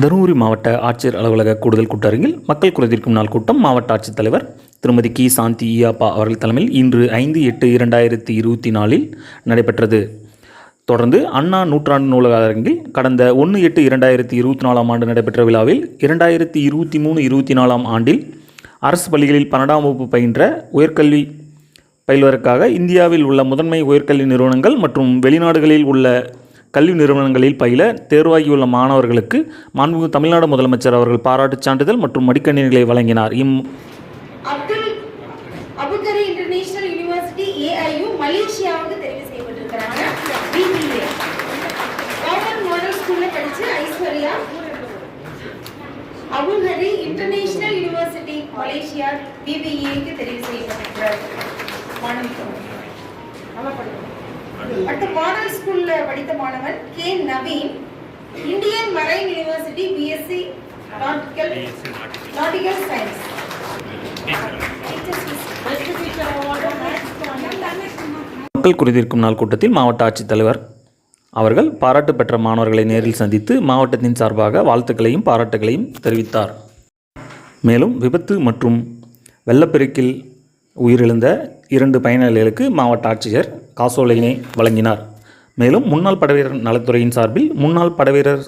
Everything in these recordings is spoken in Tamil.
தருமபுரி மாவட்ட ஆட்சியர் அலுவலக கூடுதல் கூட்டரங்கில் மக்கள் குறைதீர்க்கும் நாள் கூட்டம் மாவட்ட ஆட்சித்தலைவர் திருமதி கி சாந்தி ஈயாப்பா அவர்கள் தலைமையில் இன்று 5/8/2024 நடைபெற்றது. தொடர்ந்து அண்ணா நூற்றாண்டு நூலக அரங்கில் கடந்த 1/8/2024 நடைபெற்ற விழாவில் 2023-24 ஆண்டில் அரசு பள்ளிகளில் 12ஆம் வகுப்பு பயின்ற உயர்கல்வி பயில்வதற்காக இந்தியாவில் உள்ள முதன்மை உயர்கல்வி நிறுவனங்கள் மற்றும் வெளிநாடுகளில் உள்ள கல்வி நிறுவனங்களில் பயில தேர்வாகியுள்ள மாணவர்களுக்கு மாண்புமிகு தமிழ்நாடு முதலமைச்சர் அவர்கள் பாராட்டுச் சான்றிதழ் மற்றும் மடிக்கணினிகளை வழங்கினார். அபுதாபி இன்டர்நேஷனல் யூனிவர்சிட்டி AIU மலேசியாவுக்கு தெரிவு செய்யப்பட்டிருக்கிறாங்க. BBA கவர்மெண்ட் மாடல் ஸ்கூல்ல படிச்சு Aishwarya Abu Dhabi international university Malaysia BBA க்கு தெரிவு செய்யப்பட்டிருக்கிறார். அடுத்த மாடல் ஸ்கூல்ல படித்த மாணவன் K Naveen Indian marine university BSc nautical science. மக்கள் குறைதீர்க்கும் நாள் கூட்டத்தில் மாவட்ட ஆட்சித்தலைவர் அவர்கள் பாராட்டு பெற்ற மாணவர்களை நேரில் சந்தித்து மாவட்டத்தின் சார்பாக வாழ்த்துக்களையும் பாராட்டுகளையும் தெரிவித்தார். மேலும் விபத்து மற்றும் வெள்ளப்பெருக்கில் உயிரிழந்த 2 பயனாளிகளுக்கு மாவட்ட ஆட்சியர் காசோலையினை வழங்கினார். மேலும் முன்னாள் படைவீரர் நலத்துறையின் சார்பில் முன்னாள் படைவீரர்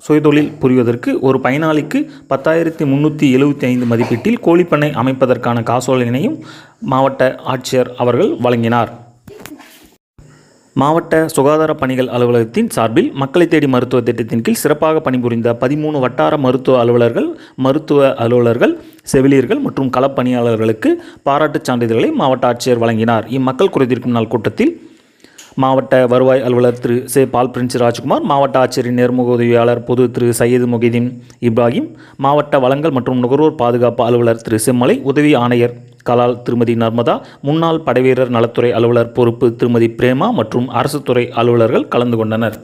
சுயதொழில் புரிவதற்கு ஒரு பயனாளிக்கு 10,375 மதிப்பீட்டில் கோழிப்பண்ணை அமைப்பதற்கான காசோலையினையும் மாவட்ட ஆட்சியர் அவர்கள் வழங்கினார். மாவட்ட சுகாதார பணிகள் அலுவலகத்தின் சார்பில் மக்களை தேடி மருத்துவ திட்டத்தின் கீழ் சிறப்பாக பணிபுரிந்த 13 வட்டார மருத்துவ அலுவலர்கள், செவிலியர்கள் மற்றும் களப்பணியாளர்களுக்கு பாராட்டுச் சான்றிதழ்களை மாவட்ட ஆட்சியர் வழங்கினார். இம்மக்கள் குறைதீர்க்கும் நாள் கூட்டத்தில் மாவட்ட வருவாய் அலுவலர் திரு சே பால் பிரின்ஸ் ராஜ்குமார், மாவட்ட ஆட்சியரின் நேர்முக உதவியாளர் பொது திரு சையது முகிதீன் இப்ராஹிம், மாவட்ட வளங்கள் மற்றும் நுகர்வோர் பாதுகாப்பு அலுவலர் திரு செம்மலை, உதவி ஆணையர் கலால் திருமதி நர்மதா, முன்னாள் படைவீரர் நலத்துறை அலுவலர் பொறுப்பு திருமதி பிரேமா மற்றும் அரசு துறை அலுவலர்கள் கலந்து கொண்டனர்.